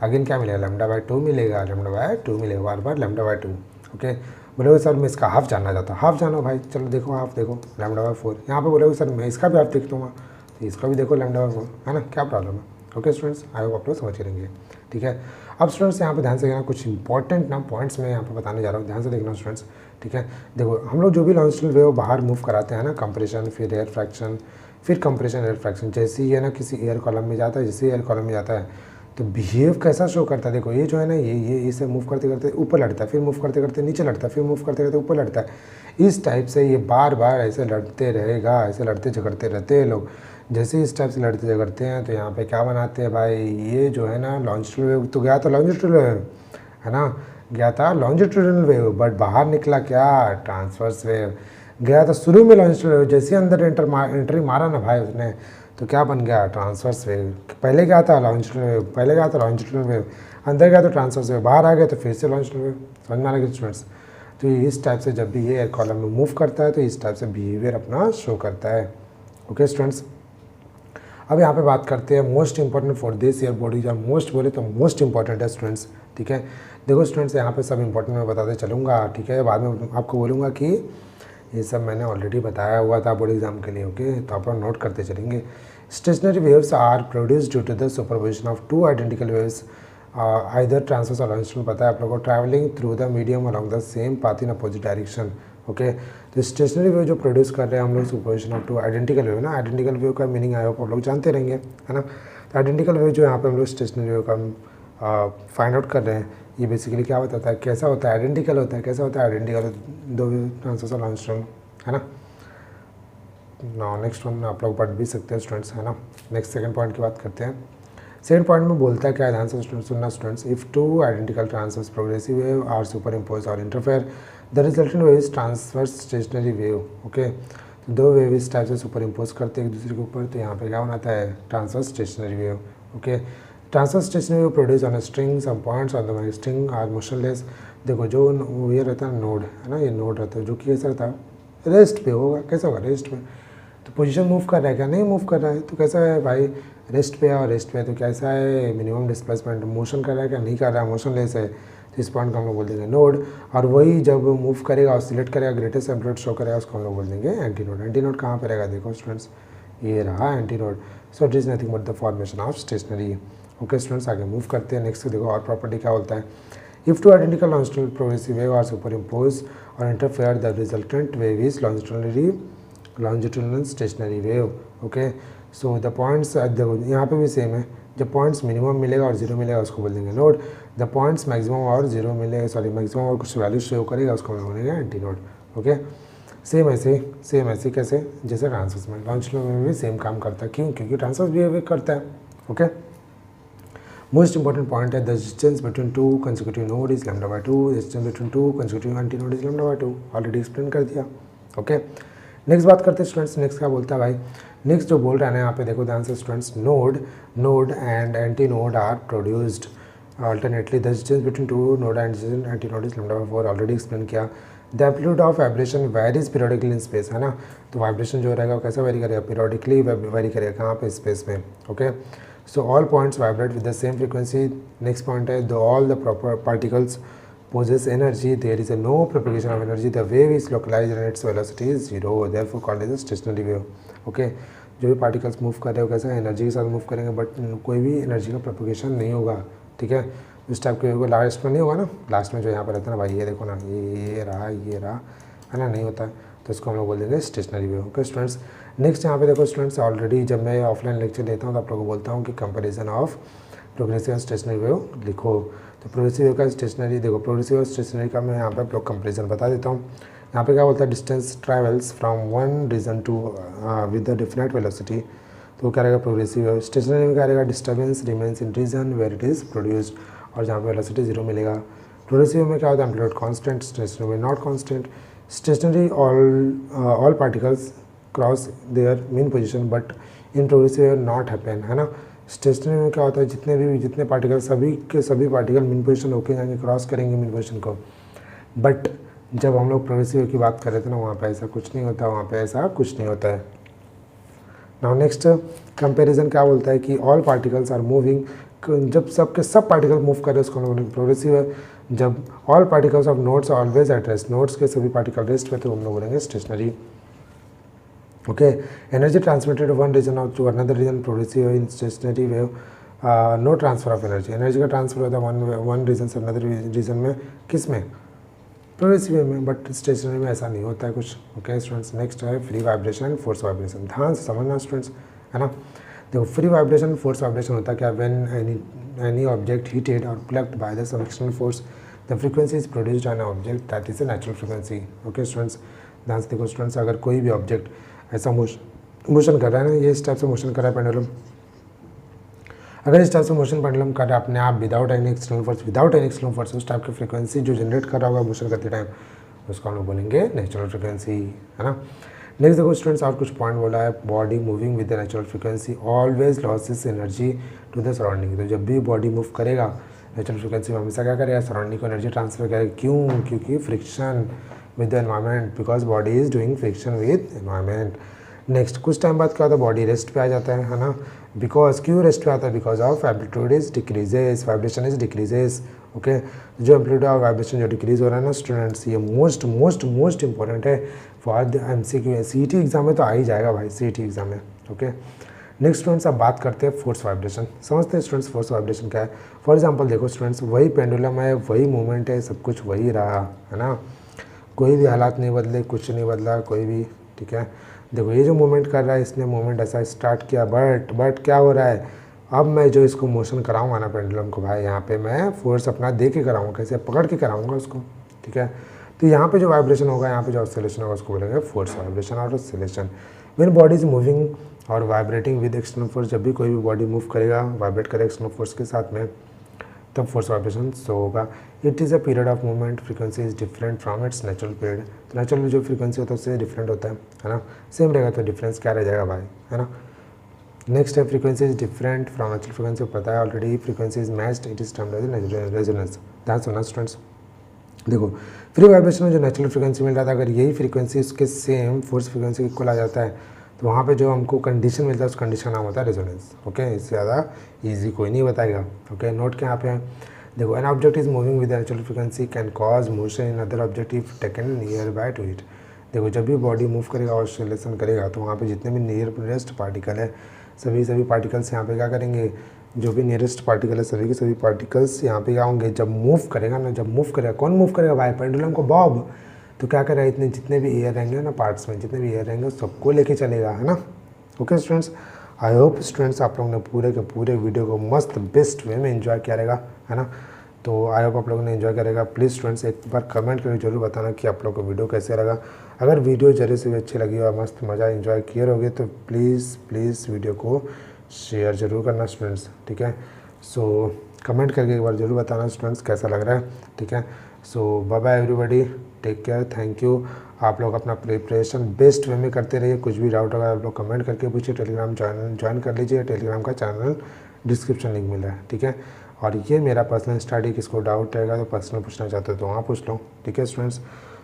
अगेन क्या मिलेगा, लैम्डा बाय 2 मिलेगा, लैम्डा बाय 2 मिलेगा, बार बार लैम्डा बाय 2। ओके, बोले सर मैं इसका हाफ जानना चाहता हूँ, हाफ जानो भाई, चलो देखो हाफ देखो लैम्डा बाय 4। यहाँ पे बोले सर मैं इसका भी हाफ देख दूँगा, तो इसका भी देखो लैम्डा बाय 4, है ना, क्या प्रॉब्लम है। ओके स्टूडेंट्स, आई होप आप लोग समझ करेंगे। ठीक है, अब स्टूडेंट्स यहाँ पे ध्यान से देखना, कुछ इंपॉर्टेंट ना पॉइंट्स मैं यहाँ पे बताने जा रहा हूँ, ध्यान से देखना स्टूडेंट्स। ठीक है, देखो हम लोग जो भी लॉन्जिट्यूडनल वेव बाहर मूव कराते हैं ना, कंप्रेशन फिर एयर फ्रैक्शन फिर कंप्रेशन एयर फ्रैक्शन, जैसे ही है ना किसी एयर कॉलम में जाता है, जैसे एयर कॉलम में जाता है तो बिहेव कैसा शो करता है। देखो ये जो है ना ये इसे मूव करते करते ऊपर लड़ता है, फिर मूव करते करते नीचे लड़ता है, फिर मूव करते करते ऊपर लड़ता है। इस टाइप से ये बार बार ऐसे लड़ते रहेगा, ऐसे लड़ते झगड़ते रहते हैं लोग। जैसे इस टाइप से लड़ते झगड़ते हैं तो यहाँ पे क्या बनाते हैं भाई, ये जो है ना लॉन्जिट्यूडनल वेव तो गया था, लॉन्जिट्यूडनल वेव है ना, गया था लॉन्जिट्यूडनल वेव, बट बाहर निकला क्या, ट्रांसवर्स वेव। गया था शुरू में लॉन्जिट्यूडनल वेव, जैसे अंदर एंट्री मारा ना भाई उसने, तो क्या बन गया, ट्रांसवर्स वेव। पहले क्या था लॉन्जिट्यूडनल वेव, पहले क्या था लॉन्जिट्यूडनल वेव, अंदर गया तो ट्रांसवर्स वेव, बाहर आ गया तो फिर से लॉन्जिट्यूडनल वेव। समझ में आ गया स्टूडेंट्स। तो इस टाइप से जब भी ये एयर कॉलम में मूव करता है तो इस टाइप से बिहेवियर अपना शो करता है। ओके स्टूडेंट्स, अब यहाँ पे बात करते हैं most important for this year body, जब मोस्ट बोले तो मोस्ट इंपॉर्टेंट है स्टूडेंट्स। ठीक है, देखो स्टूडेंट्स यहाँ पे सब इंपॉर्टेंट मैं बताते चलूँगा। ठीक है, बाद में आपको बोलूँगा कि ये सब मैंने ऑलरेडी बताया हुआ था बोर्ड एग्जाम के लिए। ओके, तो आप नोट करते चलेंगे। Stationary waves are produced due to the superposition of two identical waves either transverse और लॉन्जिट्यूडनल, पता है आप लोगों को, travelling through the medium along the same path in opposite direction. Okay, तो स्टेशनरी वेव जो प्रोड्यूस कर रहे हैं हम लोग superposition of two identical wave ना, आइडेंटिकल वेव का मीनिंग आई होप आप लोग जानते रहेंगे, है ना। तो आइडेंटिकल वेव जो यहाँ पे हम लोग स्टेशनरी वेव का फाइंड आउट कर रहे हैं, ये बेसिकली क्या बताता है, कैसा होता है, आइडेंटिकल होता है, कैसा होता है आइडेंटिकल, दो ट्रांसवर्स और लॉन्जिट्यूडनल, है ना। नेक्स्ट वन आप लोग पढ़ भी सकते हैं स्टूडेंट्स, है ना। नेक्स्ट सेकंड पॉइंट की बात करते हैं। सेकंड पॉइंट में बोलता है क्या, ध्यान से सुनना students, if two identical transverse progressive wave are superimpose और interfere the resultant wave is transverse stationary wave. Okay, तो दो वेव इस टाइप से सुपर इम्पोज करते हैं एक दूसरे के ऊपर, तो यहाँ पे क्या बनाता है, transverse stationary wave. Okay, transverse stationary wave produce on a string, some points on the string are motionless. देखो जो ये रहता है नोड, है ना, ये नोड रहता है जो कि कैसा रहता है, रेस्ट पे होगा, कैसा होगा, रेस्ट पे। तो पोजीशन मूव कर रहा है क्या, नहीं मूव कर रहा है, तो कैसा है भाई, रेस्ट पे है, और रेस्ट पे है तो कैसा है, मिनिमम डिस्प्लेसमेंट, मोशन कर रहा है क्या, नहीं कर रहा है, मोशनलेस है, तो इस पॉइंट को हम लोग बोल देंगे नोड। और वही जब मूव करेगा और सिलेक्ट करेगा, ग्रेटेस्ट एम्पलीट्यूड शो करेगा, उसको हम लोग बोल देंगे एंटी नोड। एंटी नोड कहाँ पे रहेगा, देखो स्टूडेंट्स ये रहा antinode. So it is nothing but the formation of stationary. Okay students, आगे मूव करते हैं। नेक्स्ट देखो और प्रॉपर्टी क्या बोलता है, if two identical longitudinal progressive wave are superimpose और interfere the resultant wave is longitudinal stationary wave. Okay, so the points देखो यहाँ पे भी सेम है, जब पॉइंट्स मिनिमम मिलेगा और जीरो मिलेगा उसको बोल देंगे नोड, द पॉइंट्स मैक्सिमम और जीरो मिलेगा, सॉरी मैक्सिमम और कुछ वैल्यू शो करेगा उसको हम बोलेंगे एंटी नोड। ओके, सेम ऐसे कैसे, जैसे ट्रांसवर्स में, लॉन्जिट्यूडनल में भी सेम काम करता है, क्यों, क्योंकि ट्रांसवर्स बिहेव करता है। ओके, मोस्ट इंपॉर्टेंट पॉइंट है the distance between to consecutive node is lambda by 2, distance between to consecutive anti node is lambda by 2, already explain कर दिया। ओके, नेक्स्ट बात करते हैं स्टूडेंट्स। नेक्स्ट क्या बोलता है भाई, नेक्स्ट जो बोल रहा है ना यहाँ पे देखो ध्यान से students, node and antinode are produced alternately, the distance between two node and antinode is lambda by 4, already explain किया। The amplitude of vibration varies periodically in space, है ना, तो वाइब्रेशन जो रहेगा वो कैसा वेरी करेगा, periodically very करेगा, कहाँ पे, स्पेस में। Okay, so all points vibrate with the same frequency. Next point है the all the proper particles possess energy, there is a no propagation of energy, the wave is localized and its velocity is 0, therefore called as a stationary wave. Okay, जो भी particles move कर रहे हो कैसा energy के साथ move करेंगे, but कोई भी एनर्जी का प्रोपगेशन नहीं होगा। ठीक है, इस टाइप के वेव लास्ट में नहीं होगा ना, लास्ट में जो यहाँ पर रहता है ना भाई, ये देखो ना, ये रहा है ना, नहीं होता है, तो इसको हम लोग बोल देंगे stationery wave. Okay students, next यहाँ पे देखो स्टूडेंट्स, ऑलरेडी जब मैं ऑफलाइन लेक्चर देता हूँ तो आप लोगों को बोलता हूँ कि कंपेरिजन ऑफ प्रोग्रेसिव और स्टेशनरी वेव लिखो। तो प्रोग्रेसिव वेव का स्टेशनरी देखो, प्रोग्रेसिव और स्टेशनरी का मैं यहाँ पे आप लोग कंपेरिजन बता देता हूँ। यहाँ पे क्या बोलता है, distance travels from one region to with the different velocity, तो क्या रहेगा प्रोग्रेसिव वेव। स्टेशनरी में क्या रहेगा, disturbance remains in region where it is produced, और जहाँ पे वेलोसिटी 0 मिलेगा। प्रोग्रेसिव में क्या होता है, एम्पलीट्यूड कांस्टेंट, स्टेशनरी में not constant. Stationary all particles cross there mean position, but in progressive wave not happen, है ना। स्टेशनरी में क्या होता है, जितने पार्टिकल सभी के सभी पार्टिकल मिन पोजीशन होके जाएंगे, क्रॉस करेंगे मिन पोजीशन को, बट जब हम लोग प्रोग्रेसिव की बात कर रहे थे ना, वहाँ पे ऐसा कुछ नहीं होता, वहाँ पे ऐसा कुछ नहीं होता है। नाउ नेक्स्ट कंपैरिजन क्या बोलता है कि ऑल पार्टिकल्स आर मूविंग जब सबके सब पार्टिकल मूव कर रहे हैं उसको हम लोग बोलेंगे प्रोग्रेसिव है। जब all particles of nodes always at rest, nodes के सभी पार्टिकल रेस्ट पे तो हम लोग बोलेंगे stationary. Okay, energy transmitted one region to another region progressive in stationary wave, no transfer of energy, energy का ट्रांसफर होता है वन रीजन से अनदर रीजन में, किस में, प्रोग्रेसिव में, बट स्टेशनरी में ऐसा नहीं होता है कुछ। ओके स्टूडेंट्स, नेक्स्ट है free vibration and force vibration, ध्यान से समझना स्टूडेंट्स, है ना। देखो फ्री वाइब्रेशन फोर्स वाइब्रेशन होता है क्या, व्हेन एनी ऑब्जेक्ट हीटेड और plugged by the some external force the frequency is produced on object that is a natural frequency. Okay students, ध्यान से देखो स्टूडेंट्स, अगर कोई भी ऑब्जेक्ट ऐसा मोशन कर रहा है ना, ये इस टाइप से मोशन कर रहा है पेंडुलम, अगर इस टाइप से मोशन पेंडुलम कर रहा है अपने आप विदाउट एनी एक्सटर्नल फोर्स, उस टाइप की फ्रीक्वेंसी जो जनरेट कर रहा होगा मोशन करते टाइम, उसको हम लोग बोलेंगे नेचुरल फ्रीक्वेंसी, है ना। नेक्स्ट देखो स्टूडेंट्स, और कुछ पॉइंट बोला है, body moving with the natural frequency always loses energy to the surrounding. तो जब भी बॉडी मूव करेगा नेचुरल फ्रीक्वेंसी में हमेशा क्या करेगा, सराउंडिंग को एनर्जी ट्रांसफर करेगा। क्यों? क्योंकि friction with the environment, because body is doing friction with environment. Next कुछ टाइम बाद क्या होता है, बॉडी रेस्ट पे आ जाता है ना, बिकॉज क्यों रेस्ट पे आता है, because of amplitude is decreases, vibration is decreases. Okay, जो एम्पलीट्यूड ऑफ वाइब्रेशन जो डिक्रीज हो रहा है ना स्टूडेंट्स, ये मोस्ट इंपॉर्टेंट है for the MCQ, CET exam में तो आ ही जाएगा भाई, CET एग्जाम में। ओके, नेक्स्ट स्टूडेंट्स अब बात करते हैं फोर्स वाइब्रेशन। समझते हैं स्टूडेंट्स फोर्स वाइब्रेशन क्या है। फॉर एग्जांपल देखो स्टूडेंट्स, वही पेंडुलम है, वही मूवमेंट है, सब कुछ वही रहा, है ना, कोई भी हालात नहीं बदले, कुछ नहीं बदला कोई भी, ठीक है। देखो ये जो मूवमेंट कर रहा है, इसने मूवमेंट ऐसा स्टार्ट किया, बट क्या हो रहा है, अब मैं जो इसको मोशन कराऊंगा ना पेंडुलम को भाई, यहाँ पे मैं फोर्स अपना दे के कराऊंगा, कैसे, पकड़ के कराऊंगा उसको, ठीक है। तो यहाँ पे जो वाइब्रेशन होगा, यहाँ पे जो ऑसिलेशन होगा, उसको बोलेंगे फोर्स वाइब्रेशन और oscillation. When body is moving और वाइब्रेटिंग विद एक्सटर्नल फोर्स, जब भी कोई भी बॉडी मूव करेगा, वाइब्रेट करेगा एक्सटर्नल फोर्स के साथ में, तब फोर्स वाइब्रेशन शो होगा। It is a period of movement, frequency is different from its natural period. तो नेचुरल जो फ्रीक्वेंसी होता है उससे डिफरेंट होता है ना, सेम रहेगा तो डिफरेंस क्या रह जाएगा भाई, है ना। नेक्स्ट है frequency is different from natural frequency, पता है already, frequency is matched, it is termed as resonance. ध्यान सुनना स्टूडेंट्स, देखो फ्री वाइब्रेशन में जो नेचुरल फ्रीक्वेंसी मिल रहा था, अगर यही फ्रीक्वेंसी उसके सेम फोर्स फ्रीक्वेंसी के इक्वल आ जाता है, तो वहाँ पे जो हमको कंडीशन मिलता है उस कंडीशन का नाम होता है रेजोनेंस। ओके, इससे ज़्यादा इजी कोई नहीं बताएगा। ओके, नोट के यहाँ पे है, देखो an object is moving with natural frequency can cause motion in other object if taken near by two it. देखो जब भी बॉडी मूव करेगा, ऑसिलेशन करेगा, तो वहाँ पे जितने भी नियरेस्ट पार्टिकल है, सभी पार्टिकल्स यहाँ पे क्या करेंगे, जो भी नियरेस्ट पार्टिकल है सभी के सभी पार्टिकल्स यहाँ पे क्या होंगे, जब मूव करेगा ना, जब मूव करेगा, कौन मूव करेगा भाई, पेंडुलम को बॉब, तो क्या करेगा, इतने जितने भी एयर रहेंगे ना पार्ट्स में, जितने भी एयर रहेंगे सबको लेके चलेगा, है ना। Okay students, I hope students आप लोगों ने पूरे के पूरे वीडियो को मस्त बेस्ट वे में एंजॉय किया रहेगा, है ना। तो आई होप आप लोगों ने एंजॉय करेगा। प्लीज़ स्टूडेंट्स एक बार कमेंट करके जरूर बताना कि आप लोगों को वीडियो कैसे लगा। अगर वीडियो जरूर से भी अच्छी लगी और मस्त मज़ा एंजॉय किए रहोगे तो प्लीज़ वीडियो को शेयर ज़रूर करना स्टूडेंट्स, ठीक है। सो कमेंट करके एक बार ज़रूर बताना स्टूडेंट्स कैसा लग रहा है, ठीक है। So bye bye everybody, take care, thank you. आप लोग अपना प्रिपरेशन बेस्ट वे में करते रहिए। कुछ भी डाउट होगा आप लोग कमेंट करके पूछिए। टेलीग्राम ज्वाइन कर लीजिए, टेलीग्राम का चैनल डिस्क्रिप्शन लिंक मिल रहा है, ठीक है। और ये मेरा पर्सनल स्टडी, किसको डाउट रहेगा तो पर्सनल पूछना चाहते हो तो वहाँ पूछ लो, ठीक है students.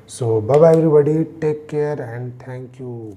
So bye bye everybody, take care and thank you.